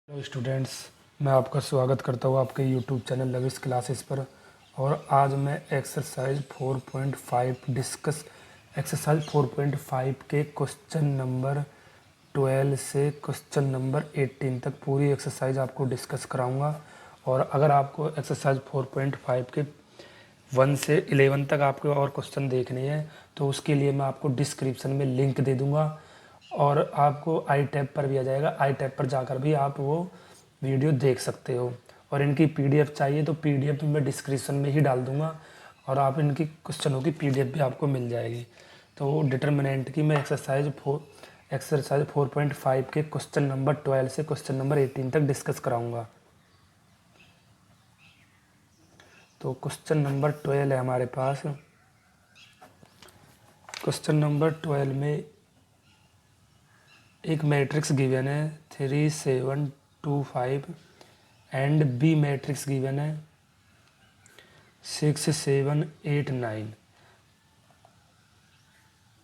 Hello students, मैं आपका स्वागत करता हूँ आपके यूट्यूब चैनल लविश क्लासेस पर। और आज मैं एक्सरसाइज 4.5 के क्वेश्चन नंबर 12 से क्वेश्चन नंबर 18 तक पूरी एक्सरसाइज आपको डिस्कस कराऊंगा। और अगर आपको एक्सरसाइज 4.5 के 1 से 11 तक आपके और क्वेश्चन देखने हैं तो उसके लिए मैं आपको डिस्क्रिप्शन में लिंक दे दूंगा और आपको आई टैब पर भी आ जाएगा। आई टैब पर जाकर भी आप वो वीडियो देख सकते हो। और इनकी पीडीएफ चाहिए तो पीडीएफ मैं डिस्क्रिप्शन में ही डाल दूंगा और आप इनकी क्वेश्चनों की पीडीएफ भी आपको मिल जाएगी। तो डिटर्मिनेंट की मैं एक्सरसाइज 4.5 के क्वेश्चन नंबर 12 से क्वेश्चन नंबर 18 तक डिस्कस कराऊंगा। तो क्वेश्चन नंबर 12 है हमारे पास। क्वेश्चन नंबर 12 में एक मैट्रिक्स गिवन है 3 7 2 5 एंड बी मैट्रिक्स गिवन है 6 7 8 9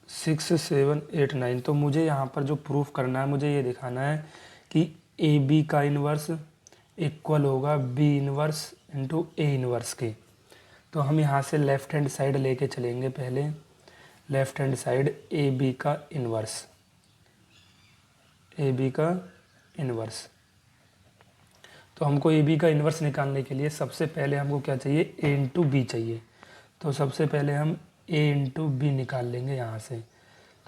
6 7 8 9। तो मुझे यहाँ पर जो प्रूफ करना है, मुझे ये दिखाना है कि ए बी का इन्वर्स इक्वल होगा B inverse into A inverse के। तो हम यहाँ से लेफ्ट हैंड साइड लेके चलेंगे। पहले left hand side A B का इन्वर्स, ए बी का इन्वर्स। तो हमको ए बी का इन्वर्स निकालने के लिए सबसे पहले हमको क्या चाहिए, ए इंटू बी चाहिए। तो सबसे पहले हम ए इंटू बी निकाल लेंगे यहाँ से।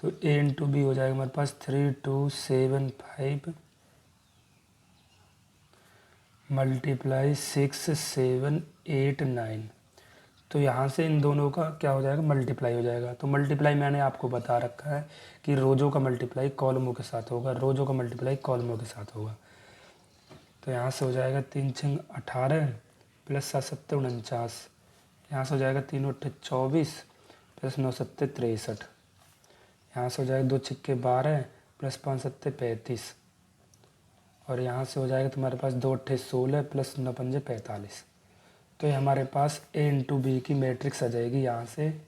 तो ए इंटू बी हो जाएगा हमारे पास 3 2 7 5 मल्टीप्लाई 6 7 8 9। तो यहाँ से इन दोनों का क्या हो जाएगा, मल्टीप्लाई हो जाएगा। तो मल्टीप्लाई मैंने आपको बता रखा है कि रोजों का मल्टीप्लाई कॉलमों के साथ होगा, रोजों का मल्टीप्लाई कॉलमों के साथ होगा। तो यहाँ से हो जाएगा 3 6 18 प्लस 7 7 49। यहाँ से हो जाएगा 3 8 24 प्लस 9 7 63। यहाँ से हो जाएगा 2 6 12 प्लस 5 7 35। और यहाँ से हो जाएगा तुम्हारे पास 2 8 16 प्लस 9 5 45। तो ये हमारे पास ए इंटू बी की मैट्रिक्स आ जाएगी। यहाँ से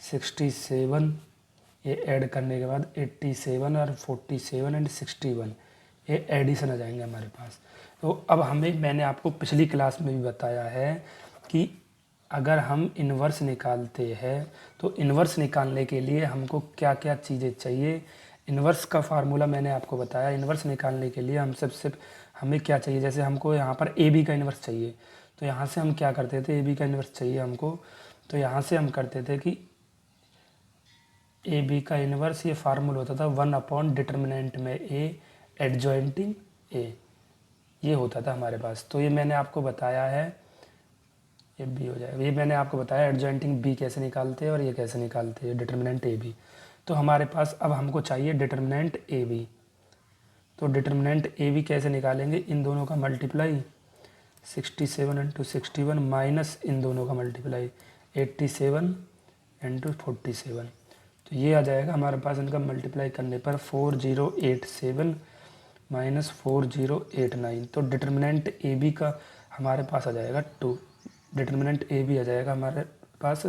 67, ये ऐड करने के बाद 87 और 47 एंड 61, ये एडिशन आ जाएंगे हमारे पास। तो अब मैंने आपको पिछली क्लास में भी बताया है कि अगर हम इन्वर्स निकालते हैं तो इन्वर्स निकालने के लिए हमको क्या क्या चीज़ें चाहिए। इन्वर्स का फार्मूला मैंने आपको बताया। इन्वर्स निकालने के लिए हमें क्या चाहिए, जैसे हमको यहाँ पर ए बी का इन्वर्स चाहिए। तो यहाँ से हम क्या करते थे, ए बी का इन्वर्स चाहिए हमको, तो यहाँ से हम करते थे कि ए बी का इन्वर्स, ये फार्मूला होता था 1 डिटर्मिनेंट में ए एडजॉइंटिंग ए, ये होता था हमारे पास। तो ये मैंने आपको बताया है, ये बी हो जाएगा। ये मैंने आपको बताया एडजॉइंटिंग बी कैसे निकालते हैं और ये कैसे निकालते हैं, डिटर्मिनेंट ए बी। तो हमारे पास अब हमको चाहिए डिटर्मिनेंट ए बी। तो डिटर्मिनेंट ए बी कैसे निकालेंगे, इन दोनों का मल्टीप्लाई 67 इंटू 61 माइनस इन दोनों का मल्टीप्लाई 87 इंटू 47। तो ये आ जाएगा हमारे पास, इनका मल्टीप्लाई करने पर 4087 माइनस 4089। तो डिटर्मिनेंट ए बी का हमारे पास आ जाएगा 2। डिटर्मिनेंट ए बी आ जाएगा हमारे पास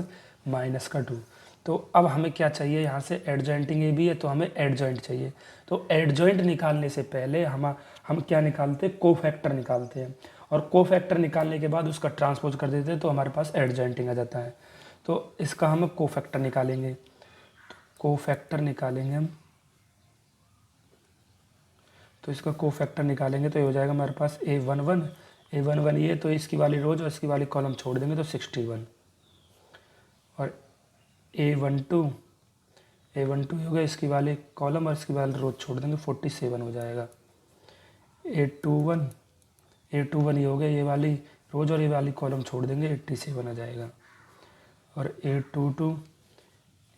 माइनस का 2। तो अब हमें क्या चाहिए, यहाँ से एडजॉइंटिंग ए बी है तो हमें एडजॉइंट चाहिए। तो एडजॉइंट निकालने से पहले हम क्या निकालते हैं, कोफैक्टर निकालते हैं। और कोफैक्टर निकालने के बाद उसका ट्रांसपोज कर देते हैं तो हमारे पास एडजॉइंटिंग आ जाता है। तो इसका हम कोफैक्टर निकालेंगे। कोफैक्टर निकालेंगे हम, तो इसका कोफैक्टर निकालेंगे तो ये हो जाएगा हमारे पास A11 ये, तो इसकी वाली रोज और इसकी वाली कॉलम छोड़ देंगे तो 61। और A12 हो गया, इसकी वाली कॉलम और इसकी वाली रोज छोड़ देंगे 47 हो जाएगा। A21 ये हो गया, ये वाली रोज और ये वाली कॉलम छोड़ देंगे 87 आ जाएगा। और A22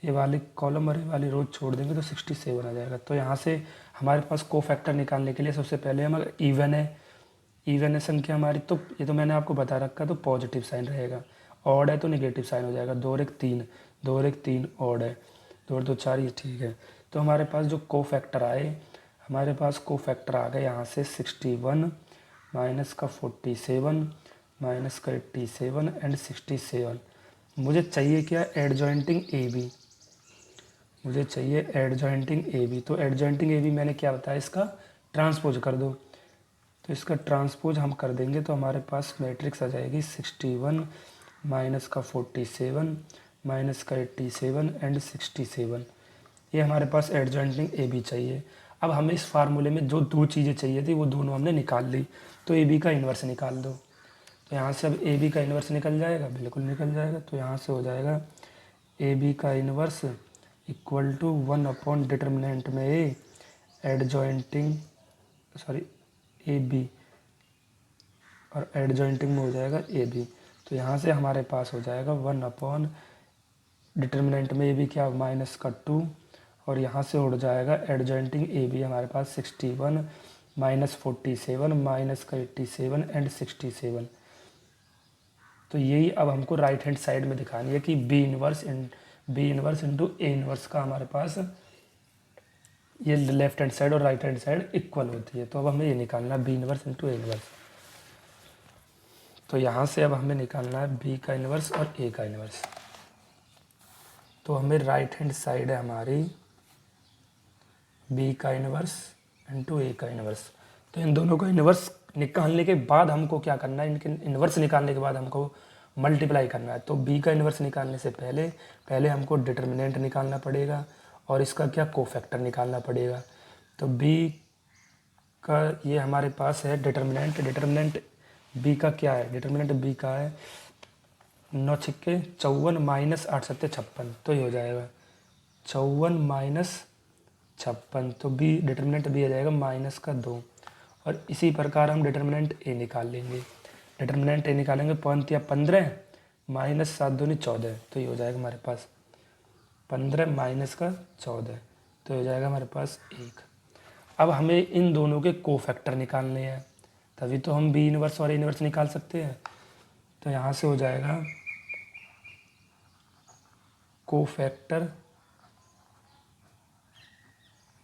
ये वाली कॉलम और ये वाली रोज छोड़ देंगे तो 67 आ जाएगा। तो यहाँ से हमारे पास कोफैक्टर निकालने के लिए सबसे पहले हम, अगर इवन है संख्या हमारी, तो ये तो मैंने आपको बता रखा है, तो पॉजिटिव साइन रहेगा। ऑड है तो नेगेटिव साइन हो जाएगा। 2 और 1 3, 2 और 1 3 ऑड है, 2 और 2 4, ये ठीक है। तो हमारे पास जो कोफैक्टर आए, हमारे पास कोफैक्टर आ गए यहाँ से 61 माइनस का 47 माइनस का 87 एंड 67। मुझे चाहिए क्या, एडजॉइंटिंग ए बी, मुझे चाहिए एडजॉइंटिंग ए बी। तो एडजॉइंटिंग ए बी मैंने क्या बताया, इसका ट्रांसपोज कर दो। तो इसका ट्रांसपोज हम कर देंगे तो हमारे पास मैट्रिक्स आ जाएगी 61 माइनस का 47 माइनस का 87 एंड 67। ये हमारे पास एडजॉइंटिंग ए बी चाहिए। अब हमें इस फार्मूले में जो दो चीज़ें चाहिए थी वो दोनों हमने निकाल ली, तो ए बी का इन्वर्स निकाल दो। तो यहाँ से अब ए बी का इन्वर्स निकल जाएगा, बिल्कुल निकल जाएगा। तो यहाँ से हो जाएगा ए बी का inverse equal to 1 upon determinant में ए एडजॉइंटिंग ए बी, और एडजॉइंटिंग में हो जाएगा ए बी। तो यहाँ से हमारे पास हो जाएगा 1 अपॉन डिटर्मिनेंट में ए बी क्या माइनस का 2, और यहाँ से उड़ जाएगा एडजॉइंटिंग ए बी हमारे पास 61 माइनस 47 माइनस का 87 एंड 67। तो यही अब हमको राइट हैंड साइड में दिखानी है कि B inverse into A inverse का हमारे पास ये लेफ्ट हैंड साइड और राइट हैंड साइड इक्वल होती है। तो अब हमें ये निकालना है B inverse into A inverse. तो यहाँ से अब हमें निकालना है बी का इन्वर्स और ए का इन्वर्स। तो हमें राइट हैंड साइड है हमारी बी का इन्वर्स इंटू ए का इन्वर्स। तो इन दोनों का इन्वर्स निकालने के बाद हमको क्या करना है, इनके इन्वर्स निकालने के बाद हमको मल्टीप्लाई करना है। तो बी का इन्वर्स निकालने से पहले हमको डिटर्मिनेंट निकालना पड़ेगा और इसका क्या कोफैक्टर निकालना पड़ेगा। तो बी का ये हमारे पास है डिटर्मिनेंट बी का क्या है, डिटर्मिनेंट बी का है 9 छिक्के 54 माइनस 8 सत्ते 56। तो ये हो जाएगा 54 माइनस 56। तो बी डिटर्मिनेंट बी आ जाएगा माइनस का 2। और इसी प्रकार हम डिटर्मिनेंट ए निकाल लेंगे। डिटर्मिनेंट ए निकालेंगे 15 माइनस 7 दूनी 14। तो ये हो जाएगा हमारे पास 15 माइनस का 14। तो हो जाएगा हमारे पास 1। अब हमें इन दोनों के कोफैक्टर निकालने हैं, तभी तो हम बी इन्वर्स और ए इन्वर्स निकाल सकते हैं। तो यहाँ से हो जाएगा cofactor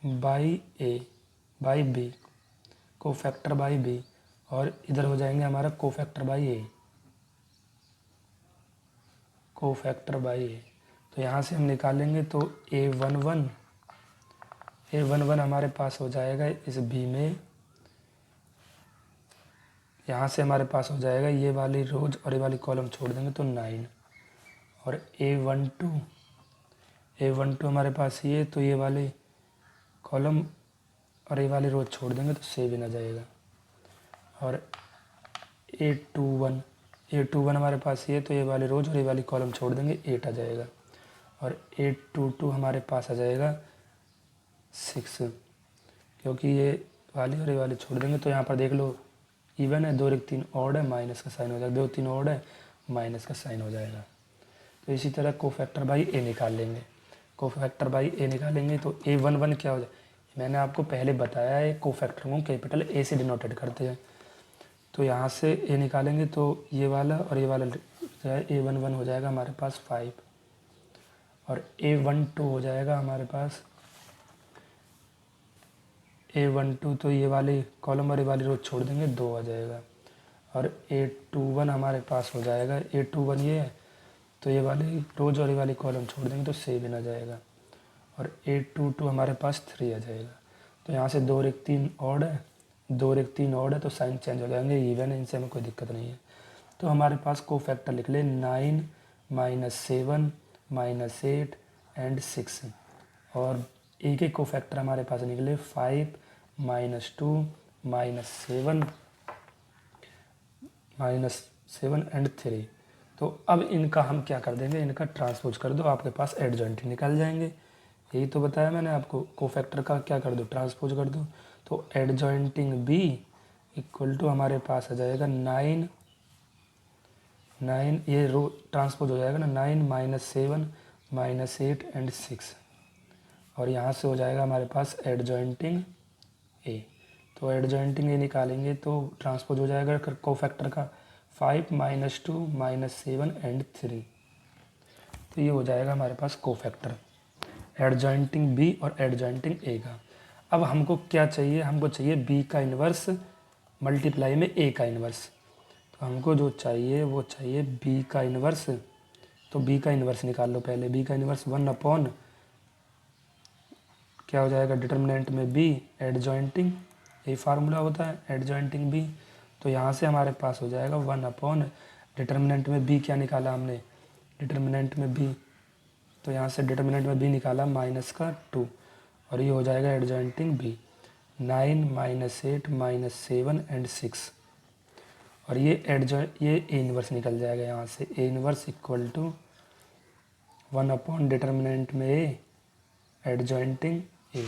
by A by B, cofactor by B, और इधर हो जाएंगे हमारा cofactor by A, cofactor by A. तो यहाँ से हम निकालेंगे तो A11 हमारे पास हो जाएगा इस बी में। यहाँ से हमारे पास हो जाएगा ये वाली रोज और ये वाली कॉलम छोड़ देंगे तो 9, और A12 हमारे पास ये, तो ये वाली कॉलम और ये वाली रोज छोड़ देंगे तो 7 आ जाएगा। और A21 हमारे पास ये, तो ये वाली रोज और ये वाली कॉलम छोड़ देंगे 8 आ जाएगा। और A22 हमारे पास आ जाएगा 6, क्योंकि ये वाली और ये वाली छोड़ देंगे। तो यहाँ पर देख लो इवन है, 2 3 ऑड है, माइनस का साइन हो जाएगा, 2 3 ऑड है, माइनस का साइन हो जाएगा। तो इसी तरह कोफैक्टर बाई ए निकाल लेंगे। कोफैक्टर बाई ए निकालेंगे तो A11 क्या हो जाए, मैंने आपको पहले बताया है कोफैक्टर को कैपिटल ए से डिनोटेड करते हैं। तो यहाँ से ए निकालेंगे तो ये वाला और ये वाला A11 हो जाएगा हमारे पास 5, और A12 हो जाएगा हमारे पास A12, तो ये वाली कॉलम और ये वाली रोज छोड़ देंगे 2 आ जाएगा। और A21 हमारे पास हो जाएगा, A21 ये है, तो ये वाली रोज और ये वाली कॉलम छोड़ देंगे तो 7 आ जाएगा। और A22 हमारे पास 3 आ जाएगा। तो यहाँ से 2 और 1 3 ऑड है, 2 और 1 3 ऑड है, तो साइन चेंज हो जाएंगे, इवन है, इनसे हमें कोई दिक्कत नहीं है। तो हमारे पास कोफैक्टर लिख ले 9 माइनस 7 माइनस 8 एंड 6, और एक एक कोफैक्टर हमारे पास निकले 5 माइनस 2 माइनस 7 एंड 3। तो अब इनका हम क्या कर देंगे, इनका ट्रांसपोज कर दो, आपके पास एडजॉइंटिंग निकल जाएंगे। यही तो बताया मैंने आपको, कोफैक्टर का क्या कर दो, ट्रांसपोज कर दो। तो एडजॉइंटिंग बी इक्वल टू हमारे पास आ जाएगा 9 ये रो ट्रांसपोज हो जाएगा ना, 9 माइनस 7 माइनस 8 एंड 6, और यहाँ से हो जाएगा हमारे पास एडजॉइंटिंग ए। तो एडजॉइंटिंग ए निकालेंगे तो ट्रांसपोज हो जाएगा कोफैक्टर का 5 माइनस 2 माइनस 7 एंड 3। तो ये हो जाएगा हमारे पास कोफैक्टर एडजॉइंटिंग बी और एडजॉइंटिंग ए का। अब हमको क्या चाहिए, हमको चाहिए बी का इन्वर्स मल्टीप्लाई में ए का इन्वर्स। तो हमको जो चाहिए वो चाहिए बी का इन्वर्स। तो बी का इन्वर्स निकाल लो पहले। बी का इन्वर्स 1 अपॉन क्या हो जाएगा, डिटर्मिनेंट में बी एडजॉइंटिंग यही फार्मूला होता है एडजॉइंटिंग बी। तो यहाँ से हमारे पास हो जाएगा 1 डिटर्मिनेंट में बी क्या निकाला हमने, डिटर्मिनेंट में बी, तो यहाँ से डिटर्मिनेंट में बी निकाला -2 और ये हो जाएगा एडजॉइंटिंग बी 9 -8 -7 एंड 6 और ये ये ए इनवर्स निकल जाएगा यहाँ से A inverse equal to 1 determinant में ए एडजॉइंटिंग ए।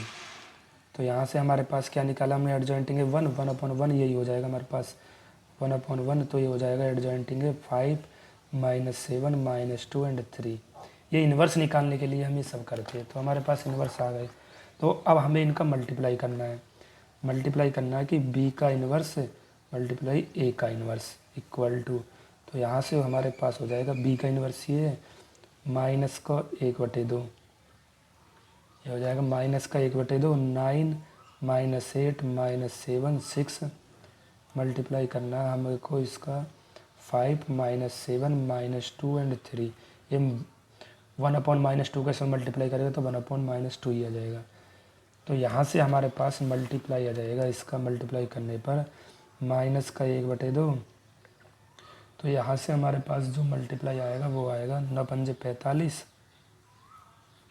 तो यहाँ से हमारे पास क्या निकाला हमने एडजॉइंटिंग ए 1/1 यही हो जाएगा हमारे पास 1/1 तो ये हो जाएगा एडजॉइंटिंग ए 5 -7 -2 एंड 3। ये इन्वर्स निकालने के लिए हम ये सब करते हैं। तो हमारे पास इन्वर्स आ गए। तो अब हमें इनका मल्टीप्लाई करना है, मल्टीप्लाई करना है कि बी का इन्वर्स मल्टीप्लाई ए का इन्वर्स इक्वल टू, तो यहाँ से हमारे पास हो जाएगा बी का इन्वर्स ये माइनस का 1/2, ये हो जाएगा माइनस का 1/2 9 -8 -7 6 मल्टीप्लाई करना है हमको इसका 5 -7 -2 एंड 3। ये 1/-2 के साथ मल्टीप्लाई करेगा तो 1/-2 ही आ जाएगा। तो यहाँ से हमारे पास मल्टीप्लाई आ जाएगा, इसका मल्टीप्लाई करने पर माइनस का 1/2, तो यहाँ से हमारे पास जो मल्टीप्लाई आएगा वो आएगा 9 पंजे 45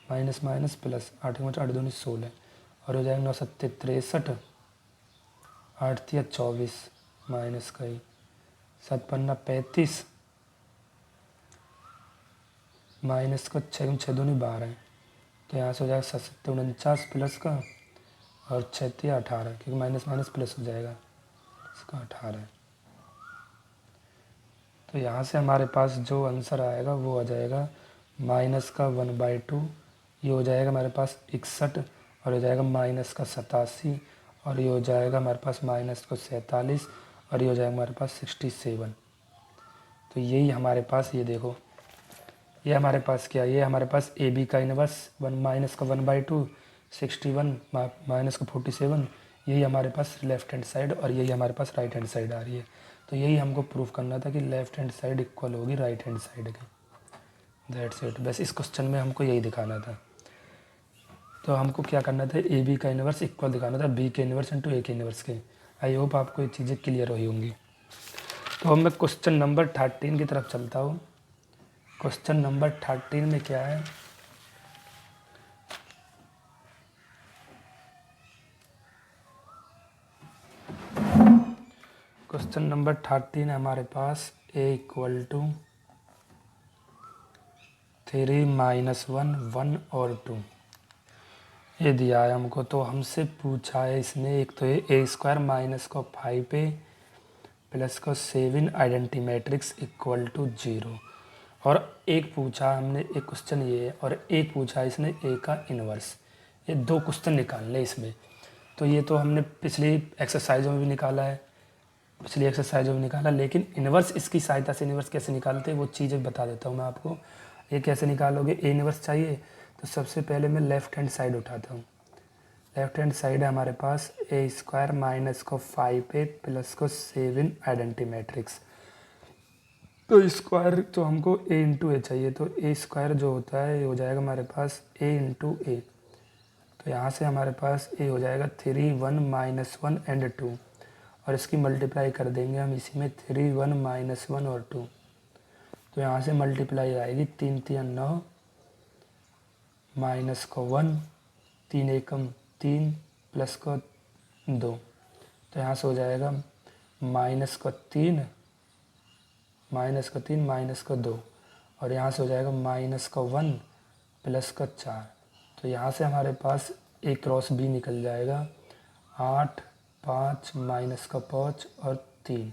माइनस माइनस प्लस 8 5 8 2 16 और हो जाएगा 9 7 63 8 3 24 माइनस का 7 पन्ना 35 माइनस का 6 6 2 12, तो यहाँ से हो जाएगा 7 7 49 प्लस का और 6 3 18 क्योंकि माइनस माइनस प्लस हो जाएगा इसका 18। तो यहाँ से हमारे पास जो आंसर आएगा वो आ जाएगा माइनस का 1/2, ये हो जाएगा हमारे पास 61 और हो जाएगा माइनस का 87 और ये हो जाएगा हमारे पास माइनस का 47 और ये हो जाएगा हमारे पास 67। तो यही हमारे पास, ये देखो ये हमारे पास क्या है, ये हमारे पास ए बी का इनवर्स माइनस का 1/2 61 माइनस का 47, यही हमारे पास लेफ्ट हैंड साइड और यही हमारे पास राइट हैंड साइड आ रही है। तो यही हमको प्रूफ करना था कि लेफ्ट हैंड साइड इक्वल होगी राइट हैंड साइड के। दैट्स इट, बस इस क्वेश्चन में हमको यही दिखाना था। तो हमको क्या करना था, ए बी का इन्वर्स इक्वल दिखाना था बी के इन्वर्स इंटू ए के इन्वर्स के। आई होप आपको ये चीज़ें क्लियर हुई होंगी। तो अब मैं क्वेश्चन नंबर 13 की तरफ चलता हूँ। क्वेश्चन नंबर 13 में क्या है, क्वेश्चन नंबर 13 है हमारे पास ए इक्वल टू 3 -1 1 और 2 ये दिया है हमको। तो हमसे पूछा है इसने, एक तो ए स्क्वायर माइनस का 5a प्लस का 7 आइडेंटिटी मैट्रिक्स इक्वल टू 0 और एक पूछा हमने, एक क्वेश्चन ये है और एक पूछा इसने ए का इन्वर्स। ये 2 क्वेश्चन निकालने इसमें। तो ये तो हमने पिछली एक्सरसाइजों में भी निकाला है, पिछली एक्सरसाइजों में निकाला, लेकिन इन्वर्स इसकी सहायता से इन्वर्स कैसे निकालते हैं वो चीज़ें बता देता हूँ मैं आपको। ये कैसे निकालोगे, ए इन्वर्स चाहिए तो सबसे पहले मैं लेफ़्ट हैंड साइड उठाता हूँ। लेफ्ट हैंड साइड है हमारे पास ए स्क्वायर माइनस को 5a प्लस को 7 आइडेंटिटी मैट्रिक्स। तो स्क्वायर तो हमको ए इंटू ए चाहिए, तो ए स्क्वायर जो होता है ये हो जाएगा हमारे पास ए इंटू ए। तो यहाँ से हमारे पास ए हो जाएगा 3 1 -1 एंड 2 और इसकी मल्टीप्लाई कर देंगे हम इसी में 3 1 -1 और 2। तो यहाँ से मल्टीप्लाई आएगी 3 3 9 माइनस को 1 3 एकम 3 प्लस को 2, तो यहाँ से हो जाएगा माइनस को 3 माइनस का 3 माइनस का 2 और यहाँ से हो जाएगा माइनस का 1 प्लस का 4। तो यहाँ से हमारे पास ए क्रॉस बी निकल जाएगा 8 5 माइनस का 5 और 3।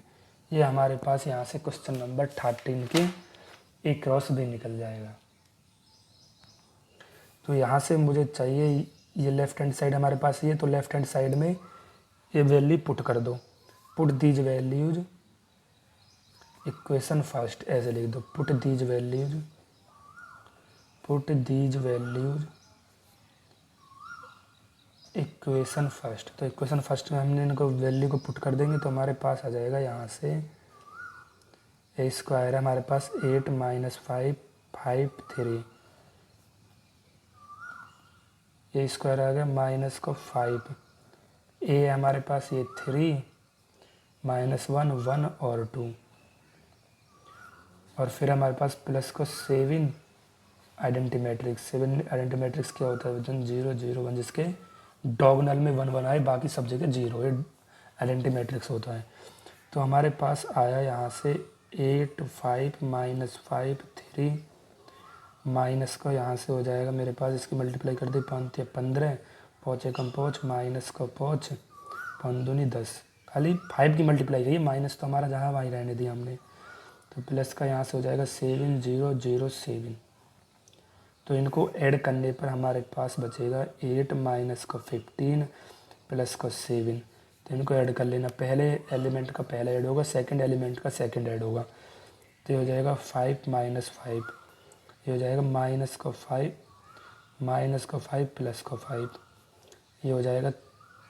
ये हमारे पास यहाँ से क्वेश्चन नंबर 13 के ए क्रॉस बी निकल जाएगा। तो यहाँ से मुझे चाहिए ये लेफ़्ट हैंड साइड हमारे पास ये, तो लेफ़्ट हैंड साइड में ये वैल्यू पुट कर दो, put these values equation first, ऐसे लिख दो put these values equation first. तो इक्वेशन फर्स्ट में हमने इनको वैल्यू को पुट कर देंगे तो हमारे पास आ जाएगा यहाँ से ए स्क्वायर है हमारे पास 8 -5 5 3, ए स्क्वायर आ गया माइनस को 5 ए हमारे पास ये 3 -1 1 और 2, और फिर हमारे पास प्लस को 7 आइडेंटिटी मैट्रिक्स। 7 आइडेंटिटी मैट्रिक्स क्या होता है बच्चों? 0 0 1, जिसके डॉगनल में 1 1 आए, बाकी सब जगह 0, ये आइडेंटिटी मैट्रिक्स होता है। तो हमारे पास आया यहाँ से 8 5 -5 3 माइनस का यहाँ से हो जाएगा मेरे पास, इसकी मल्टीप्लाई कर दी 5 या 15, पाँच एकम पाँच, माइनस का 5, 5 दूनी 10, खाली 5 की मल्टीप्लाई करिए, माइनस तो हमारा जहाँ वहीं रहने दिया हमने। तो प्लस का यहाँ से हो जाएगा 7 0 0 7। तो इनको ऐड करने पर हमारे पास बचेगा 8 माइनस का 15 प्लस का 7। तो इनको ऐड कर लेना, पहले एलिमेंट का पहला ऐड होगा, सेकंड एलिमेंट का सेकंड ऐड होगा। तो ये हो जाएगा 5 माइनस 5, ये हो जाएगा माइनस का 5 प्लस का 5, ये हो जाएगा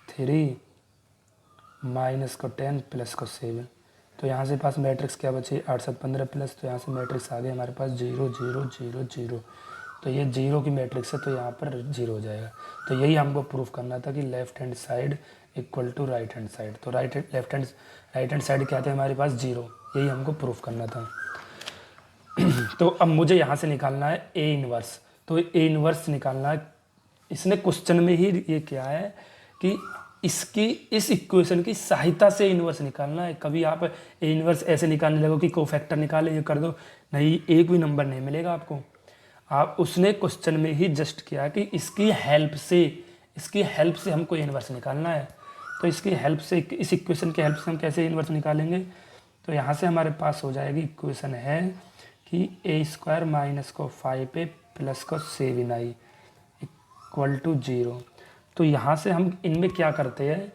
3 माइनस का 10 प्लस का 7। तो यहाँ से पास मैट्रिक्स क्या बचे? 8 7 15 प्लस, तो यहाँ से मैट्रिक्स आ गए हमारे पास 0 0 0 0। तो ये 0 की मैट्रिक्स है, तो यहाँ पर 0 हो जाएगा। तो यही हमको प्रूफ करना था कि left hand side equal to right hand side. तो राइट हैंड साइड क्या था हमारे पास? 0, यही हमको प्रूफ करना था। तो अब मुझे यहाँ से निकालना है ए इनवर्स। तो ए इनवर्स निकालना है, इसने क्वेश्चन में ही ये क्या है कि इसकी इस इक्वेशन की सहायता से इनवर्स निकालना है। कभी आप ए इनवर्स ऐसे निकालने लगो कि कोफैक्टर निकाले, ये कर दो, नहीं, एक भी नंबर नहीं मिलेगा आपको। आप उसने क्वेश्चन में ही जस्ट किया कि इसकी हेल्प से हमको इनवर्स निकालना है। तो इसकी हेल्प से, इस इक्वेशन की हेल्प से हम कैसे इनवर्स निकालेंगे? तो यहाँ से हमारे पास हो जाएगी इक्वेशन है कि a² माइनस को 5a प्लस को 7i इक्वल टू 0। तो यहाँ से हम इनमें क्या करते हैं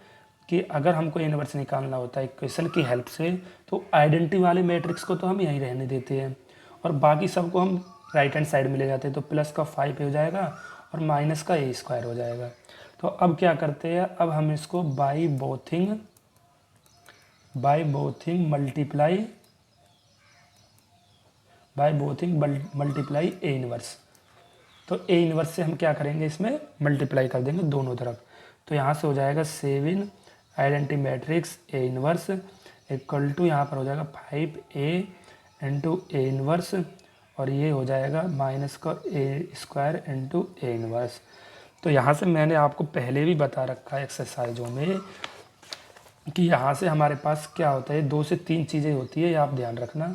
कि अगर हमको इनवर्स निकालना होता है इक्वेशन की हेल्प से, तो आइडेंटिटी वाले मैट्रिक्स को तो हम यहीं रहने देते हैं और बाकी सबको हम राइट हैंड साइड में ले जाते हैं। तो प्लस का 5 हो जाएगा और माइनस का a² हो जाएगा। तो अब क्या करते हैं, अब हम इसको बाई बोथिंग मल्टीप्लाई ए इनवर्स। तो ए इनवर्स से हम क्या करेंगे, इसमें मल्टीप्लाई कर देंगे दोनों तरफ। तो यहाँ से हो जाएगा 7 identity matrix A inverse equal to, यहाँ पर हो जाएगा 5a इंटू ए इनवर्स, और ये हो जाएगा माइनस का a² इंटू ए इनवर्स। तो यहाँ से मैंने आपको पहले भी बता रखा है एक्सरसाइजों में कि यहाँ से हमारे पास क्या होता है, 2 से 3 चीज़ें होती है, ये आप ध्यान रखना।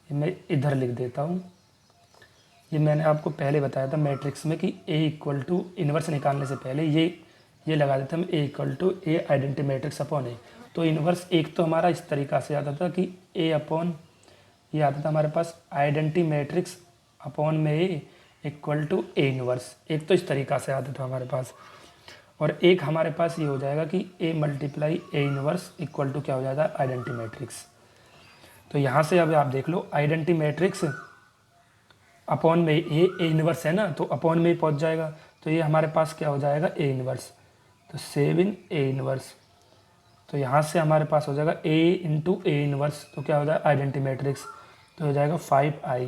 ये मैं इधर लिख देता हूँ, ये मैंने आपको पहले बताया था मैट्रिक्स में कि ए इक्वल टू इन्वर्स निकालने से पहले ये लगा देते हम A equal to A identity matrix upon A. तो इन्वर्स एक तो हमारा इस तरीक़ा से आता था कि ए अपॉन, ये आता था हमारे पास आइडेंटिटी मैट्रिक्स अपॉन में ए इक्वल टू ए इन्वर्स, एक तो इस तरीक़ा से आता था हमारे पास। और एक हमारे पास ये हो जाएगा कि A multiply A inverse equal to क्या हो जाएगा, आइडेंटिटी मैट्रिक्स। तो यहाँ से अब आप देख लो, आइडेंटिटी मैट्रिक्स अपॉन में ए इनवर्स है ना, तो अपॉन में ही पहुँच जाएगा। तो ये हमारे पास क्या हो जाएगा, ए इनवर्स। तो 7 ए इनवर्स, तो यहाँ से हमारे पास हो जाएगा ए इंटू ए इनवर्स, तो क्या हो जाएगा आइडेंटिटी मैट्रिक्स, तो हो जाएगा 5i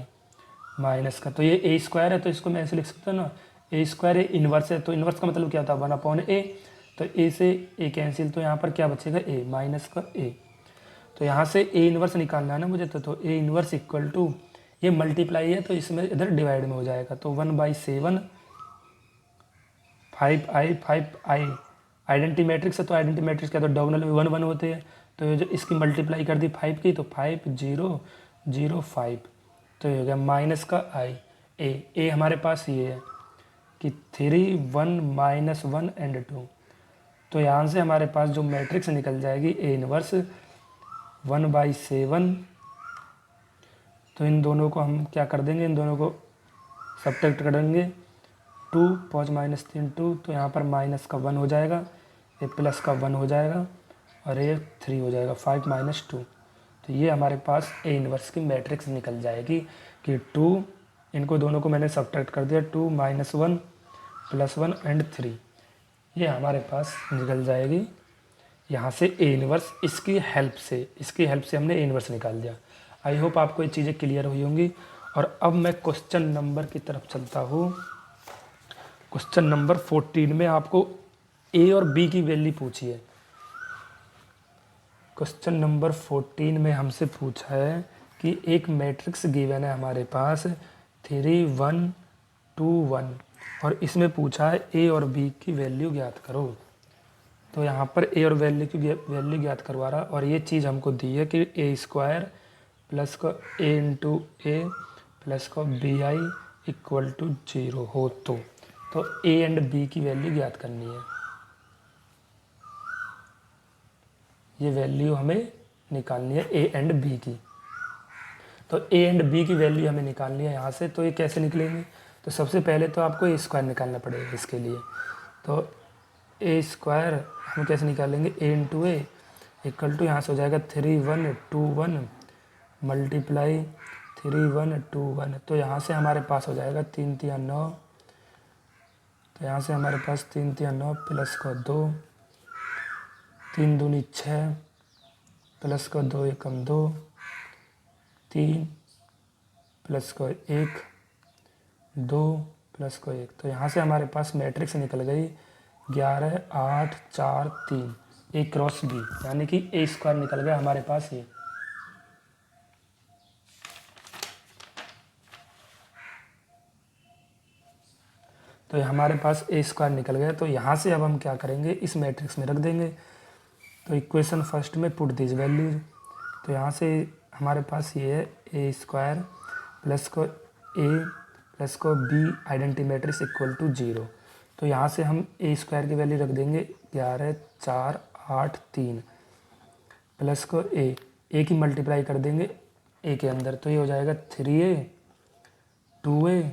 माइनस का, तो ये a² है, तो इसको मैं ऐसे लिख सकता हूँ ना, a² इनवर्स है, तो इनवर्स का मतलब क्या होता है 1/a। तो a से a कैंसिल, तो यहाँ पर क्या बचेगा a माइनस का a। तो यहाँ से a इनवर्स निकालना है ना मुझे, तो a इनवर्स इक्वल टू, ये मल्टीप्लाई है तो इसमें इधर डिवाइड में हो जाएगा, तो 1/7 5i आइडेंटिटी मैट्रिक्स है, तो आइडेंटिटी मैट्रिक्स क्या, तो डायगोनल में 1 1 होते हैं। तो ये जो इसकी मल्टीप्लाई कर दी 5 की, तो 5 0 0 5, तो ये हो गया माइनस का i a हमारे पास ये है कि 3 1 -1 एंड 2। तो यहाँ से हमारे पास जो मैट्रिक्स निकल जाएगी ए इनवर्स 1/7। तो इन दोनों को हम क्या कर देंगे, इन दोनों को सब्ट्रैक्ट करेंगे, 2 5 -3 2, तो यहाँ पर माइनस का 1 हो जाएगा, ये प्लस का 1 हो जाएगा और ये 3 हो जाएगा, 5 - 2। तो ये हमारे पास ए इनवर्स की मैट्रिक्स निकल जाएगी कि 2, इनको दोनों को मैंने सब्ट्रैक्ट कर दिया, 2 -1 +1 एंड 3, ये हमारे पास निकल जाएगी यहाँ से ए इनवर्स। इसकी हेल्प से हमने ए इनवर्स निकाल दिया। आई होप आपको ये चीज़ें क्लियर हुई होंगी। और अब मैं क्वेश्चन नंबर की तरफ चलता हूँ। क्वेश्चन नंबर 14 में आपको ए और बी की वैल्यू पूछी है। क्वेश्चन नंबर 14 में हमसे पूछा है कि एक मैट्रिक्स गिवन है हमारे पास 3 1 2 1 और इसमें पूछा है ए और बी की वैल्यू ज्ञात करो। तो यहाँ पर ए और वैल्यू की वैल्यू ज्ञात करवा रहा और ये चीज़ हमको दी है कि ए स्क्वायर प्लस का ए इंटू ए प्लस का बी आई इक्वल टू 0 हो तो ए एंड बी की वैल्यू ज्ञात करनी है। ये वैल्यू हमें निकालनी है ए एंड बी की। तो ए एंड बी की वैल्यू हमें निकालनी है यहाँ से। तो ये कैसे निकलेंगे? तो सबसे पहले तो आपको ए स्क्वायर निकालना पड़ेगा इसके लिए। तो ए स्क्वायर हम कैसे निकालेंगे? ए इंटू ए इक्वल टू यहाँ से हो जाएगा 3 1 2 1 मल्टीप्लाई 3 1 2 1। तो यहाँ से हमारे पास हो जाएगा 3 3 9। तो यहाँ से हमारे पास 3 3 9 प्लस का 2 3 दूनी 6 प्लस का 2 एकम 2 3 प्लस का 1 2 प्लस का 1। तो यहाँ से हमारे पास मैट्रिक्स निकल गई 11 8 4 3 ए क्रॉस बी, यानी कि ए स्क्वायर निकल गया हमारे पास ये। तो हमारे पास ए स्क्वायर निकल गया। तो यहाँ से अब हम क्या करेंगे? इस मैट्रिक्स में रख देंगे। तो इक्वेशन फर्स्ट में पुट दिस वैल्यूज। तो यहाँ से हमारे पास ये है ए स्क्वायर प्लस को ए प्लस को B identity matrix equal to 0। तो यहाँ से हम ए स्क्वायर की वैल्यू रख देंगे 11 4 8 3 प्लस को ए की मल्टीप्लाई कर देंगे ए के अंदर। तो ये हो जाएगा 3a 2a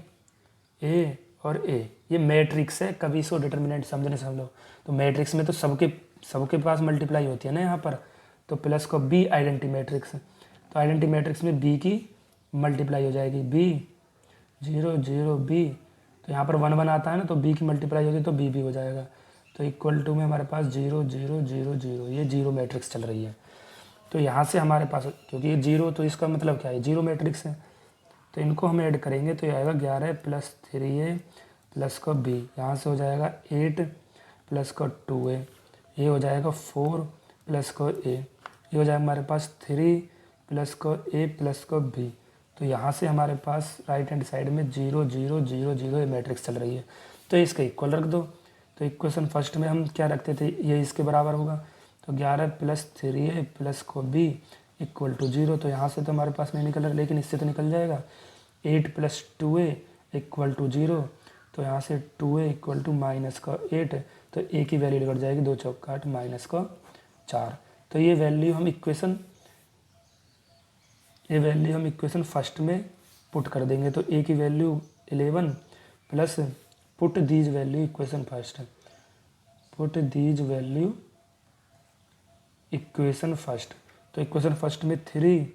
ए और ए। ये मैट्रिक्स है, कभी इसको डिटर्मिनेंट समझने समझ लो। तो मैट्रिक्स में तो सबके पास मल्टीप्लाई होती है ना यहाँ पर। तो प्लस को बी आइडेंटिटी मैट्रिक्स, तो आइडेंटिटी मैट्रिक्स में बी की मल्टीप्लाई हो जाएगी बी 0 0 बी। तो यहाँ पर 1 1 आता है ना, तो बी की मल्टीप्लाई होगी तो बी भी हो जाएगा। तो इक्वल टू में हमारे पास 0 0 0 0 ये 0 मैट्रिक्स चल रही है। तो यहाँ से हमारे पास, क्योंकि ये 0 तो इसका मतलब क्या है? 0 मैट्रिक्स है। तो इनको हम ऐड करेंगे तो ये आएगा 11 प्लस 3a प्लस का बी। यहाँ से हो जाएगा 8 प्लस का 2a। ये हो जाएगा 4 प्लस का ए। ये हो जाएगा हमारे पास 3 प्लस का ए प्लस का बी। तो यहाँ से हमारे पास राइट हैंड साइड में 0 0 0 0 ये मैट्रिक्स चल रही है। तो इसका इक्वल रख दो। तो इक्वेशन फर्स्ट में हम क्या रखते थे? ये इसके बराबर होगा। तो 11 प्लस 3a प्लस को बी इक्वल टू 0। तो यहाँ से तो हमारे पास नहीं निकल रहा, लेकिन इससे तो निकल जाएगा। 8 प्लस 2a इक्वल टू 0। तो यहाँ से 2a इक्वल टू माइनस का 8। तो a की वैल्यू निकल जाएगी 2 चौका 8 माइनस का 4। तो ये वैल्यू हम इक्वेशन फर्स्ट में पुट कर देंगे। तो a की value 11 plus put these value equation first, put these value equation first. तो इक्वेशन फर्स्ट में 3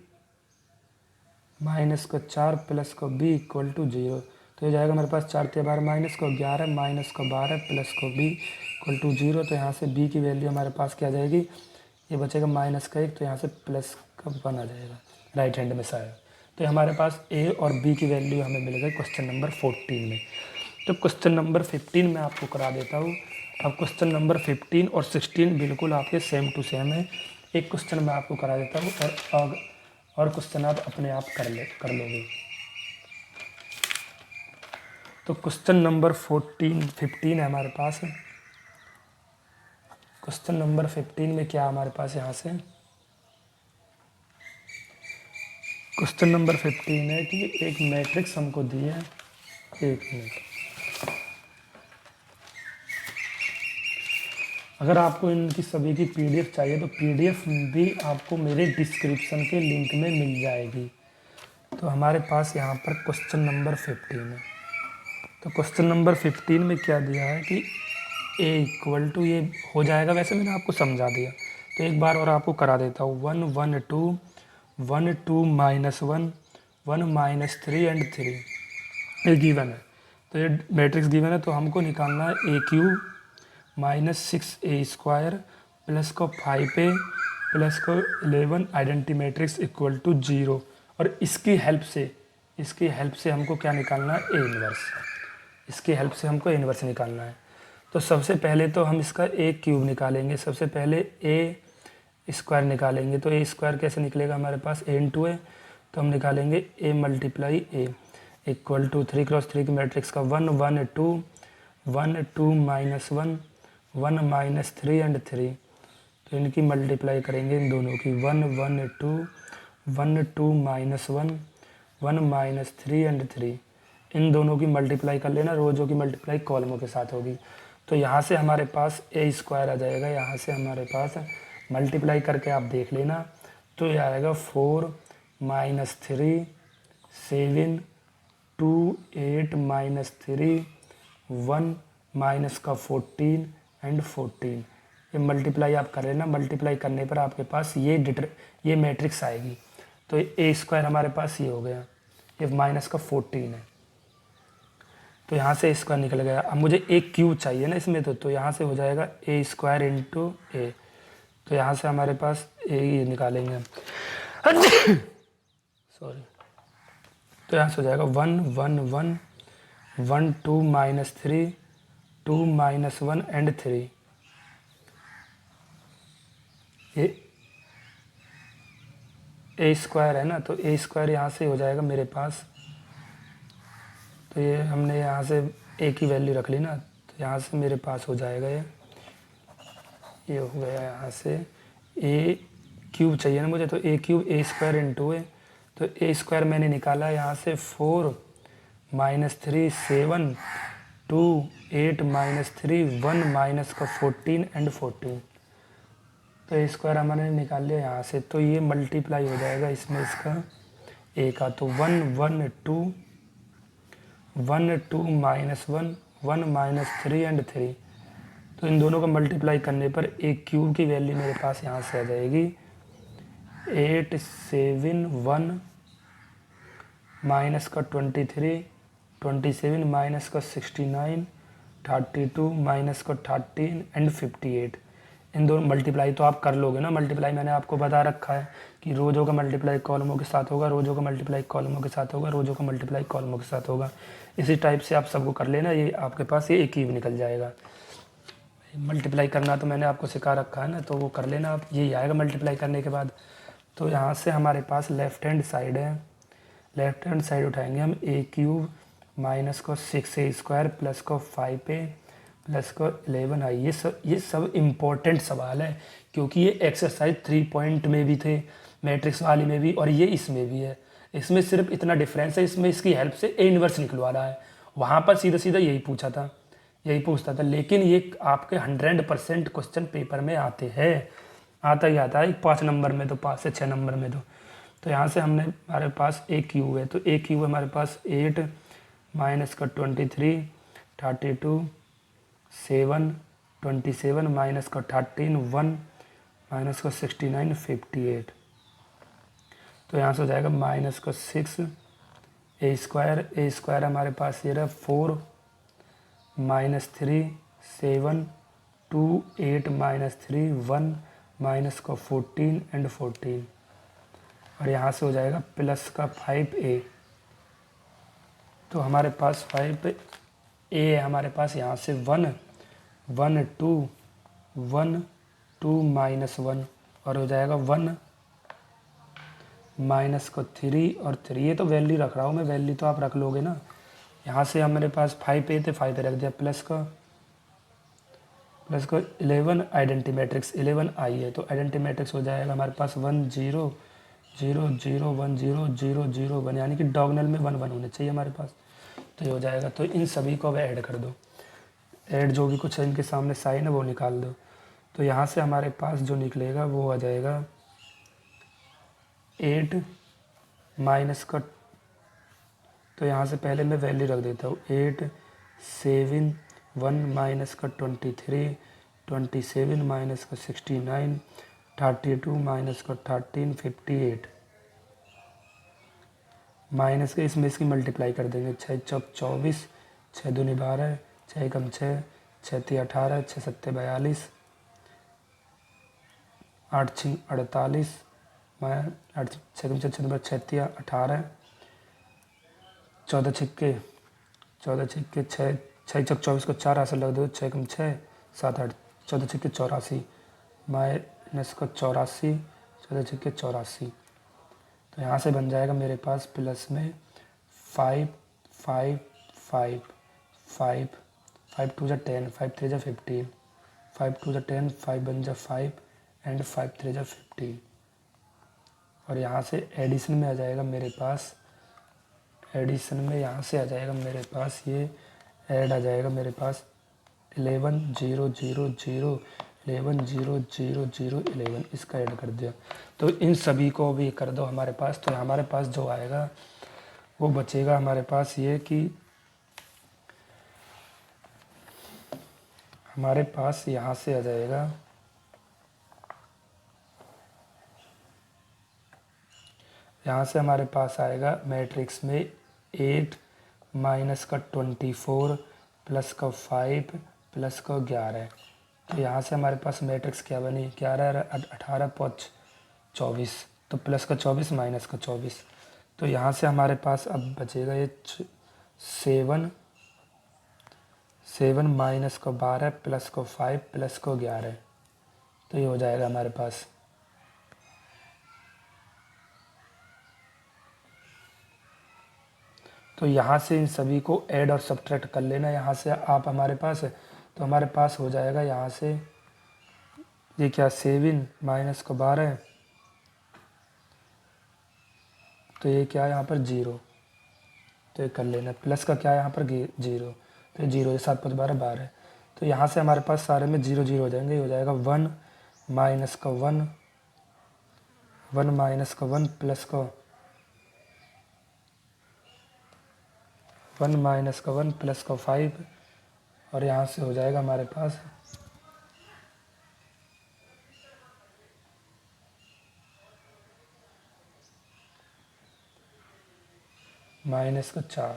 माइनस का 4 प्लस का b इक्वल टू 0। तो ये जाएगा हमारे पास 4 के बार माइनस का 11 माइनस का 12 प्लस का b इक्वल टू 0। तो यहाँ से b की वैल्यू हमारे पास क्या आ जाएगी? ये बचेगा माइनस का 1, तो यहाँ से प्लस का 1 आ जाएगा राइट हैंड में साइड। तो हमारे पास a और b की वैल्यू हमें मिल गई क्वेश्चन नंबर 14 में। तो क्वेश्चन नंबर 15 में आपको करा देता हूँ। अब क्वेश्चन नंबर 15 और 16 बिल्कुल आपके सेम टू सेम है। एक क्वेश्चन मैं आपको करा देता हूँ और क्वेश्चन आप अपने आप कर लोगे। तो क्वेश्चन नंबर 15 है हमारे पास। क्वेश्चन नंबर 15 में क्या हमारे पास यहाँ से क्वेश्चन नंबर 15 है कि एक मैट्रिक्स हमको दी है। एक मिनट, अगर आपको इनकी सभी की पीडीएफ चाहिए तो पीडीएफ भी आपको मेरे डिस्क्रिप्शन के लिंक में मिल जाएगी। तो हमारे पास यहाँ पर क्वेश्चन नंबर 15 है। तो क्वेश्चन नंबर 15 में क्या दिया है कि a इक्वल टू, ये हो जाएगा, वैसे मैंने आपको समझा दिया। तो एक बार और आपको करा देता हूँ। 1 1 2 1 2 माइनस 1 1 माइनस 3 एंड 3 ये गिवन है। तो ये मैट्रिक्स गिवन है। तो हमको निकालना है A cube minus 6a square plus को 5a प्लस को 11 आइडेंटिटी मैट्रिक्स इक्वल टू 0। और इसकी हेल्प से हमको क्या निकालना है? A inverse. इसकी हेल्प से हमको ए इनवर्स निकालना है। तो सबसे पहले तो हम इसका ए क्यूब निकालेंगे। सबसे पहले ए स्क्वायर निकालेंगे। तो ए स्क्वायर कैसे निकलेगा हमारे पास, ए इंटू ए, तो हम निकालेंगे ए मल्टीप्लाई ए इक्वल टू 3 × 3 की मैट्रिक्स का 1 1 2 1 2 -1 1 -3 एंड 3। तो इनकी मल्टीप्लाई करेंगे इन दोनों की 1 1 2 1 2 -1 1 -3 एंड 3। इन दोनों की मल्टीप्लाई कर लेना, रोज़ों की मल्टीप्लाई कॉलमों के साथ होगी। तो यहाँ से हमारे पास ए स्क्वायर आ जाएगा। यहाँ से हमारे पास मल्टीप्लाई करके आप देख लेना, तो ये आएगा 4 -3 7 2 8 -3 1 माइनस का 14 एंड 14। ये मल्टीप्लाई आप कर लेना। मल्टीप्लाई करने पर आपके पास ये मैट्रिक्स आएगी। तो ए स्क्वायर हमारे पास ये हो गया, ये माइनस का 14 है। तो यहाँ से स्क्वायर निकल गया। अब मुझे ए क्यूब चाहिए ना इसमें, तो यहाँ से हो जाएगा ए स्क्वायर इंटू ए। तो यहाँ से हमारे पास ए निकालेंगे हम सॉरी। तो यहाँ से हो जाएगा 1 1 1 1 2 -3 2 -1 एंड 3। ये ए स्क्वायर है ना, तो ए स्क्वायर यहाँ से हो जाएगा मेरे पास। तो ये हमने यहाँ से ए की वैल्यू रख ली ना, तो यहाँ से मेरे पास हो जाएगा ये हो गया। यहाँ से ए क्यूब चाहिए ना मुझे, तो ए क्यूब ए स्क्वायर इंटू ए। तो ए स्क्वायर मैंने निकाला यहाँ से 4 -3 7 2 8 -3 1 माइनस का 14 एंड 14। तो ए स्क्वायर हमने निकाल लिया यहाँ से। तो ये मल्टीप्लाई हो जाएगा इसमें इसका ए का। तो 1 1 2 1 2 -1 1 -3 एंड 3। तो इन दोनों का मल्टीप्लाई करने पर ए क्यूब की वैल्यू मेरे पास यहाँ से आ जाएगी 8 7 1 माइनस का 23 27 माइनस का 69 32 माइनस का 13 एंड 58। इन दोनों मल्टीप्लाई तो आप कर लोगे ना। मल्टीप्लाई मैंने आपको बता रखा है कि रोज़ों का मल्टीप्लाई कॉलमों के साथ होगा, रोज़ों का मल्टीप्लाई कॉलमों के साथ होगा, रोज़ों का मल्टीप्लाई कॉलमों के साथ होगा। इसी टाइप से आप सबको कर लेना, ये आपके पास ये एक ही निकल जाएगा। मल्टीप्लाई करना तो मैंने आपको सिखा रखा है ना, तो वो कर लेना आप। यही आएगा मल्टीप्लाई करने के बाद। तो यहाँ से हमारे पास लेफ्ट हैंड साइड है, लेफ्ट हैंड साइड उठाएंगे हम ए क्यूब माइनस को 6 ए स्क्वायर प्लस को 5 ए प्लस को 11 आई। ये सब इम्पोर्टेंट सवाल है, क्योंकि ये एक्सरसाइज 3 पॉइंट में भी थे, मैट्रिक्स वाली में भी, और ये इसमें भी है। इसमें सिर्फ इतना डिफरेंस है, इसमें इसकी हेल्प से ए इन्वर्स निकलवा रहा है। वहाँ पर सीधा सीधा यही पूछता था। लेकिन ये आपके 100% क्वेश्चन पेपर में आते हैं, आता ही आता है 5 नंबर में, तो 5 से 6 नंबर में। तो यहाँ से हमारे पास ए क्यूब है। तो ए क्यूब हमारे पास 8 माइनस का 23 32 7 27 माइनस का 13 1 माइनस का 69 58। तो यहाँ से हो जाएगा माइनस का 6 ए स्क्वायर हमारे पास ये रहा 4 -3 7 2 8 -3 1 माइनस का 14 एंड 14। और यहाँ से हो जाएगा प्लस का 5 ए। तो हमारे पास 5 ए है हमारे पास। यहाँ से 1 1 2 1 2 -1 और हो जाएगा 1 माइनस का 3 और 3। ये तो वैल्यू रख रहा हूँ मैं, वैल्यू तो आप रख लोगे ना। यहाँ से हमारे पास 5 ए थे, 5 ए रख दिया, प्लस का 11 आइडेंटिटी मैट्रिक्स 11 आई है। तो आइडेंटिटी मैट्रिक्स हो जाएगा हमारे पास 1 0 0 0 1 0 0 0 1, यानी कि डॉगनल में 1 1 होने चाहिए हमारे पास। तो ये हो जाएगा। तो इन सभी को अब ऐड कर दो, ऐड जो भी कुछ इनके सामने साइन है वो निकाल दो। तो यहाँ से हमारे पास जो निकलेगा वो आ जाएगा 8 माइनस का, तो यहाँ से पहले मैं वैल्यू रख देता हूँ 8 7 1 माइनस का 23 27 माइनस का 69 32 माइनस का 13 58 माइनस के इसमें इसकी मल्टीप्लाई कर देंगे। 6 चौक 24 6 दूनी 12 6 कम 6 6 ती 18 6 सत्ते 42 8 छिंग 48 8 6 कम 6 नंबर 6 18 14 छिक्के 6 छः चक 24 को 4 हाथ से लग दो, 6 कम 6 7 8 14 छक्के 84 माइनस का 84 14 छक्के 84। तो यहाँ से बन जाएगा मेरे पास प्लस में 5 5 5 5 5 2 जा 10 5 3 जा 15 5 2 जा 10 5 बन जा 5 एंड 5 3 जा 15। और यहाँ से एडिशन में आ जाएगा मेरे पास, एडिशन में यहाँ से आ जाएगा मेरे पास ये ऐड आ जाएगा मेरे पास 11 0 0 0 11 0 0 0 11, इसका ऐड कर दिया। तो इन सभी को भी कर दो हमारे पास, तो हमारे पास जो आएगा वो बचेगा हमारे पास ये कि हमारे पास यहाँ से आ जाएगा, यहाँ से हमारे पास आएगा मैट्रिक्स में 8 माइनस का 24 प्लस का 5 प्लस का 11। तो यहाँ से हमारे पास मैट्रिक्स क्या बनी, 11 18 5 24, तो प्लस का 24 माइनस का 24। तो यहाँ से हमारे पास अब बचेगा ये 7 माइनस का 12 प्लस का 5 प्लस का 11। तो ये हो जाएगा हमारे पास। तो यहाँ से इन सभी को ऐड और सब्ट्रैक्ट कर लेना यहाँ से आप हमारे पास। तो हमारे पास हो जाएगा यहाँ से ये क्या 7 माइनस का 12, तो ये क्या है यहाँ पर 0, तो ये कर लेना। प्लस का क्या है यहाँ पर 0, तो ये 0 7 5 12 12। तो यहाँ से हमारे पास सारे में 0 0 हो जाएंगे, ये हो जाएगा 1 माइनस का 1 1 माइनस का 1 प्लस का 1 माइनस का 1 प्लस का 5। और यहाँ से हो जाएगा हमारे पास माइनस का 4।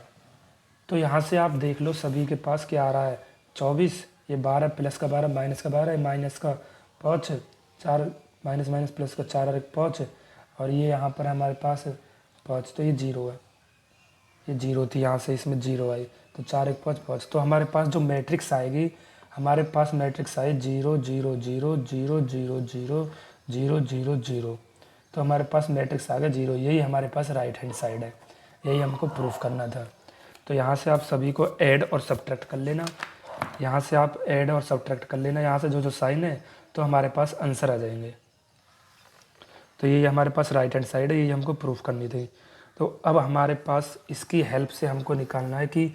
तो यहाँ से आप देख लो सभी के पास क्या आ रहा है 24, ये 12 प्लस का 12 माइनस का 12 माइनस का 5 4 माइनस माइनस प्लस का 4 और 1 5, और ये यहाँ पर हमारे पास 5, तो ये 0 है, ये 0 थी, यहाँ से इसमें 0 आई, तो 4 1 5 5। तो हमारे पास जो मैट्रिक्स आएगी, हमारे पास मैट्रिक्स आई 0 0 0 0 0 0 0 0 0। तो हमारे पास मैट्रिक्स आ गया 0, यही हमारे पास राइट हैंड साइड है, यही हमको प्रूफ करना था। तो यहाँ से आप सभी को ऐड और सब्ट्रैक्ट कर लेना, यहाँ से आप ऐड और सब्ट्रैक्ट कर लेना, यहाँ से जो जो साइन है तो हमारे पास आंसर आ जाएंगे। तो ये हमारे पास राइट हैंड साइड है, ये हमको प्रूफ करनी थी। तो अब हमारे पास इसकी हेल्प से हमको निकालना है कि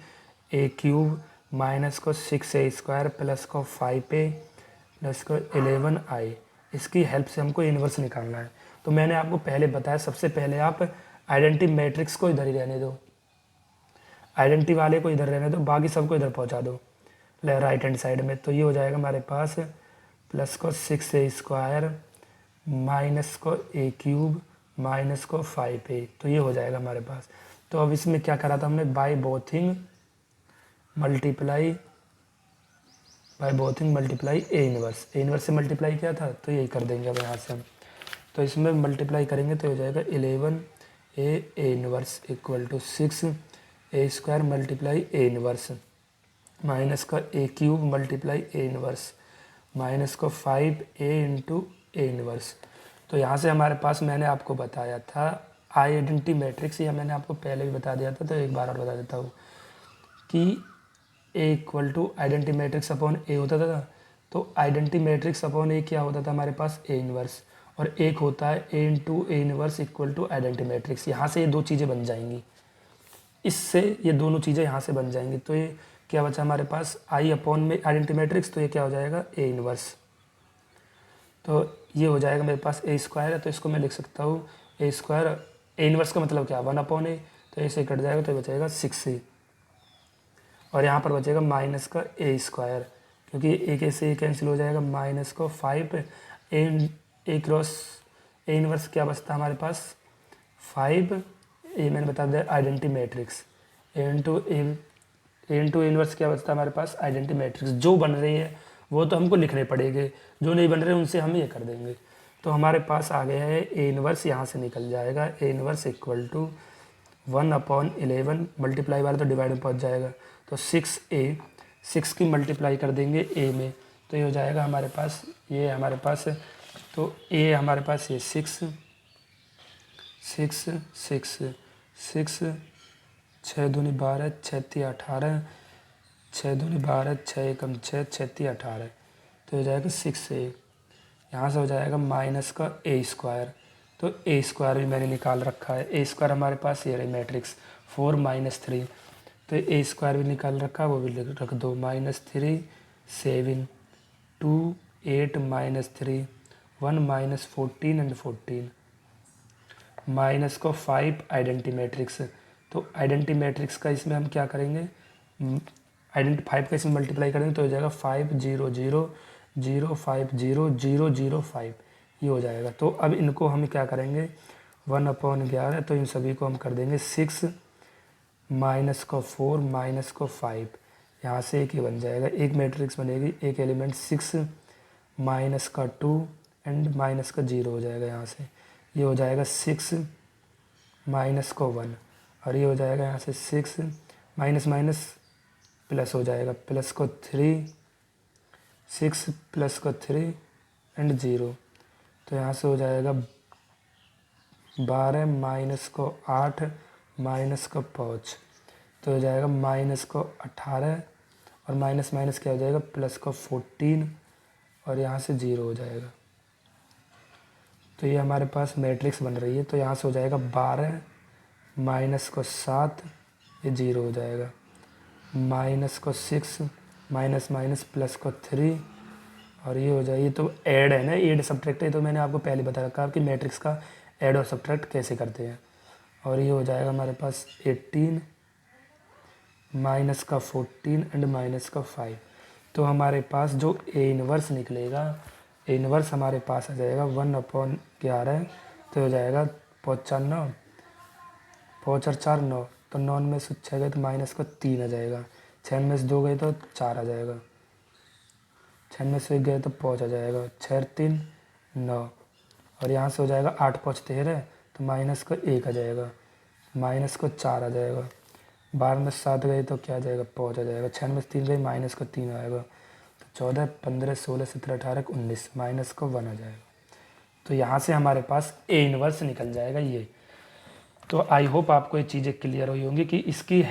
a³ माइनस को 6a² प्लस को 5a प्लस को 11i, इसकी हेल्प से हमको इन्वर्स निकालना है। तो मैंने आपको पहले बताया, सबसे पहले आप आइडेंटिटी मैट्रिक्स को इधर ही रहने दो, आइडेंटिटी वाले को इधर रहने दो, बाकी सबको इधर पहुंचा दो राइट हैंड साइड में। तो ये हो जाएगा हमारे पास प्लस को 6a² माइनस को a³ माइनस को 5a, तो ये हो जाएगा हमारे पास। तो अब इसमें क्या करा था हमने, बाय बोथिंग मल्टीप्लाई ए इनवर्स से मल्टीप्लाई किया था, तो यही कर देंगे अब यहाँ से हम। तो इसमें मल्टीप्लाई करेंगे तो हो जाएगा 11a inverse equal to 6a² multiply A inverse minus का a³ multiply A inverse minus का 5a इंटू ए इनवर्स। तो यहाँ से हमारे पास मैंने आपको बताया था आइडेंटिटी मैट्रिक्स, या मैंने आपको पहले भी बता दिया था, तो एक बार और बता देता हूँ कि A equal to identity matrix upon A होता था। तो आइडेंटिटी मैट्रिक्स अपॉन ए क्या होता था हमारे पास, ए इनवर्स, और एक होता है A into A inverse equal to identity matrix. यहाँ से ये दो चीज़ें बन जाएंगी, इससे ये दोनों चीज़ें यहाँ से बन जाएंगी। तो ये क्या बचा हमारे पास, आई अपॉन में आइडेंटिटी मैट्रिक्स, तो ये क्या हो जाएगा ए इनवर्स। तो ये हो जाएगा मेरे पास a² है, तो इसको मैं लिख सकता हूँ a², ए इनवर्स का मतलब क्या 1 अपॉन ए, तो ऐसे कट जाएगा तो बचेगा 6a, और यहाँ पर बचेगा माइनस का a², क्योंकि एक ऐसे कैंसिल हो जाएगा, माइनस को 5 ए क्रॉस ए इनवर्स क्या बचता है हमारे पास 5, ये मैंने बता दिया identity matrix, A into A inverse क्या बचता है हमारे पास आइडेंटिटी मैट्रिक्स। जो बन रही है वो तो हमको लिखने पड़ेंगे, जो नहीं बन रहे उनसे हम ये कर देंगे। तो हमारे पास आ गया है ए इनवर्स, यहाँ से निकल जाएगा A inverse equal to 1 upon 11 multiply वाला तो डिवाइड में पहुँच जाएगा, तो 6a 6 की मल्टीप्लाई कर देंगे ए में, तो ये हो जाएगा हमारे पास, ये हमारे पास, तो ए हमारे पास ये 6 6 6 6, 6 दूनी 12, 6 3 18, 6 दूनी 12, 6 एकम 6, 6 3 18, तो हो जाएगा 6 ए। यहाँ से हो जाएगा माइनस का ए स्क्वायर, तो ए स्क्वायर भी मैंने निकाल रखा है। ए स्क्वायर हमारे पास ये रही मैट्रिक्स 4 - 3, तो ए स्क्वायर भी निकाल रखा है, वो भी रख दो। -3 7 2 8 -3 1 -14 एंड 14 माइनस को 5 आइडेंटी मैट्रिक्स। तो आइडेंटी मैट्रिक्स का इसमें हम क्या करेंगे, आइडेंटी 5 का इसमें मल्टीप्लाई करेंगे तो हो जाएगा 5 0 0 0 5 0 0 0 5, ये हो जाएगा। तो अब इनको हम क्या करेंगे, 1/11, तो इन सभी को हम कर देंगे 6 माइनस को 4 माइनस को 5, यहाँ से एक ही बन जाएगा, एक मैट्रिक्स बनेगी, एक एलिमेंट 6 माइनस का 2 एंड माइनस का 0 हो जाएगा। यहाँ से ये हो जाएगा 6 माइनस को 1, और ये हो जाएगा यहाँ से 6 माइनस माइनस प्लस हो जाएगा, प्लस को 3 6 प्लस को 3 एंड 0, तो यहाँ से हो जाएगा 12 माइनस को 8 माइनस को 5, तो हो जाएगा माइनस को 18, और माइनस माइनस क्या हो जाएगा, प्लस को 14, और यहाँ से 0 हो जाएगा। तो ये हमारे पास मैट्रिक्स बन रही है, तो यहाँ से हो जाएगा 12 माइनस को 7, ये 0 हो जाएगा, माइनस को 6 माइनस माइनस प्लस को 3, और ये हो जाएगी। तो ऐड है ना, ऐड सब्ट्रैक्ट है, तो मैंने आपको पहले बता रखा कि मैट्रिक्स का ऐड और सब्ट्रैक्ट कैसे करते हैं। और ये हो जाएगा हमारे पास 18 माइनस का 14 एंड माइनस का 5, तो हमारे पास जो ए इनवर्स निकलेगा, ए इनवर्स हमारे पास आ जाएगा 1/11, तो हो जाएगा 95, 5 और 4 9, तो 9 में से 6 गए तो माइनस का 3 आ जाएगा, 6 में से 2 गए तो 4 आ जाएगा, 6 में से 1 गए तो 5 आ जाएगा, 6 3 9, और यहाँ से हो जाएगा 8 5 13, तो माइनस का 1 आ जाएगा, माइनस को 4 आ जाएगा, 12 में 7 गए तो क्या आ जाएगा, 5 आ जाएगा, 6 में से 3 गए माइनस का 3 आएगा, तो 14 15 16 17 18 19, माइनस को 1 आ जाएगा। तो यहाँ से हमारे पास ए इनवर्स निकल जाएगा ये। तो आई होप आपको ये चीज़ें क्लियर हुई होंगी कि इसकी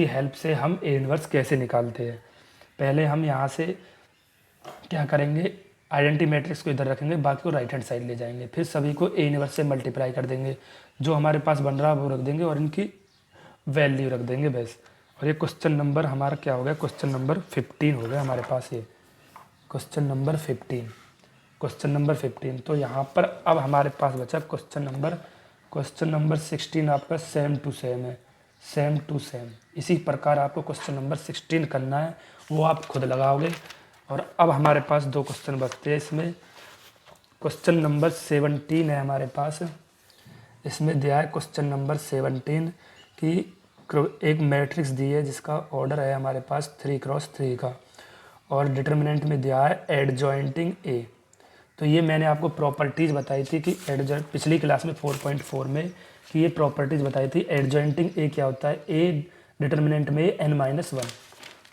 हेल्प से हम ए इनवर्स कैसे निकालते हैं। पहले हम यहाँ से क्या करेंगे, आइडेंटी मैट्रिक्स को इधर रखेंगे, बाकी को राइट हैंड साइड ले जाएंगे, फिर सभी को ए इनवर्स से मल्टीप्लाई कर देंगे, जो हमारे पास बन रहा है वो रख देंगे और इनकी वैल्यू रख देंगे बस। और ये क्वेश्चन नंबर हमारा क्या हो गया, क्वेश्चन नंबर 15 हो गया हमारे पास, ये क्वेश्चन नंबर 15। तो यहाँ पर अब हमारे पास बचा क्वेश्चन नंबर 16 आपका सेम टू सेम है, सेम टू सेम। इसी प्रकार आपको क्वेश्चन नंबर 16 करना है, वो आप खुद लगाओगे। और अब हमारे पास 2 क्वेश्चन बचते हैं इसमें। क्वेश्चन नंबर 17 है हमारे पास, इसमें दिया है क्वेश्चन नंबर 17 कि एक मैट्रिक्स दी है जिसका ऑर्डर है हमारे पास 3x3 का, और डिटर्मिनेंट में दिया है एडजॉइंटिंग ए। तो ये मैंने आपको प्रॉपर्टीज़ बताई थी कि पिछली क्लास में 4.4 में कि ये प्रॉपर्टीज़ बताई थी एडजॉइंटिंग ए क्या होता है, ए डिटर्मिनेंट में n-1,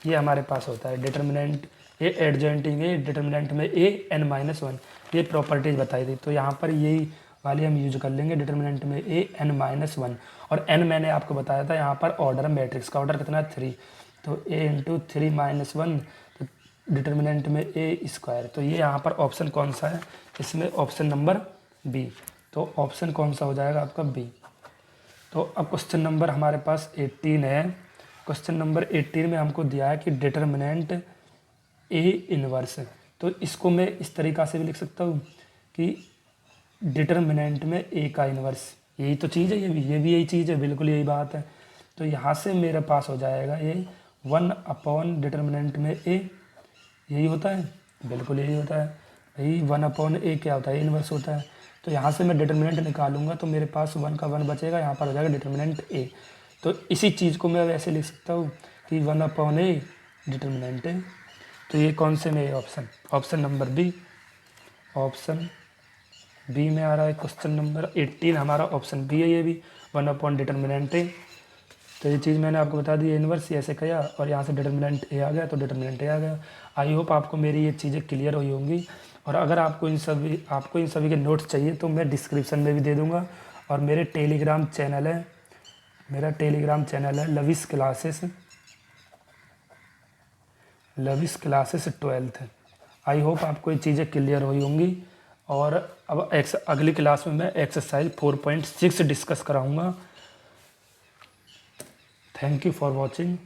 ये हमारे पास होता है डिटर्मिनेंट ए एडजॉइंटिंग ए डिटर्मिनेंट में ए n-1, ये प्रॉपर्टीज़ बताई थी। तो यहाँ पर यही वाली हम यूज कर लेंगे, डिटर्मिनेंट में ए n-1, और n मैंने आपको बताया था यहाँ पर ऑर्डर मैट्रिक्स का ऑर्डर कितना है 3, तो a × 3 - 1, तो डिटर्मिनेंट में ए स्क्वायर। तो ये यहाँ पर ऑप्शन कौन सा है, इसमें ऑप्शन नंबर बी। तो ऑप्शन कौन सा हो जाएगा आपका बी। तो अब क्वेश्चन नंबर हमारे पास 18 है। क्वेश्चन नंबर 18 में हमको दिया है कि डिटर्मिनेंट ए इनवर्स, तो इसको मैं इस तरीक़ा से भी लिख सकता हूँ कि डिटर्मिनेंट में ए का इनवर्स, यही तो चीज़ है, ये भी यही चीज़ है, बिल्कुल यही बात है। तो यहाँ से मेरे पास हो जाएगा ये 1/ डिटर्मिनेंट में ए, यही होता है, बिल्कुल यही होता है यही 1/a क्या होता है, इनवर्स होता है। तो यहाँ से मैं डिटर्मिनेंट निकालूंगा तो मेरे पास 1 का 1 बचेगा, यहाँ पर हो जाएगा डिटर्मिनेंट ए। तो इसी चीज़ को मैं वैसे लिख सकता हूँ कि 1/a डिटर्मिनेंट ए। तो ये कौन से में option number B, option B में आ रहा है क्वेश्चन नंबर 18 हमारा, ऑप्शन बी है ये भी 1/ डिटर्मिनेंट ए। तो ये चीज़ मैंने आपको बता दी, इन्वर्स ऐसे किया और यहाँ से डिटर्मिनेंट ए आ गया तो डिटर्मिनेंट ए आ गया। आई होप आपको मेरी ये चीज़ें क्लियर हुई होंगी। और अगर आपको इन सभी के नोट्स चाहिए तो मैं डिस्क्रिप्शन में भी दे दूँगा। और मेरा टेलीग्राम चैनल है लविस क्लासेस 12th। आई होप आपको ये चीज़ें क्लियर हुई होंगी। और अब अगली क्लास में मैं एक्सरसाइज 4.6 डिस्कस कराऊंगा। Thank you for watching.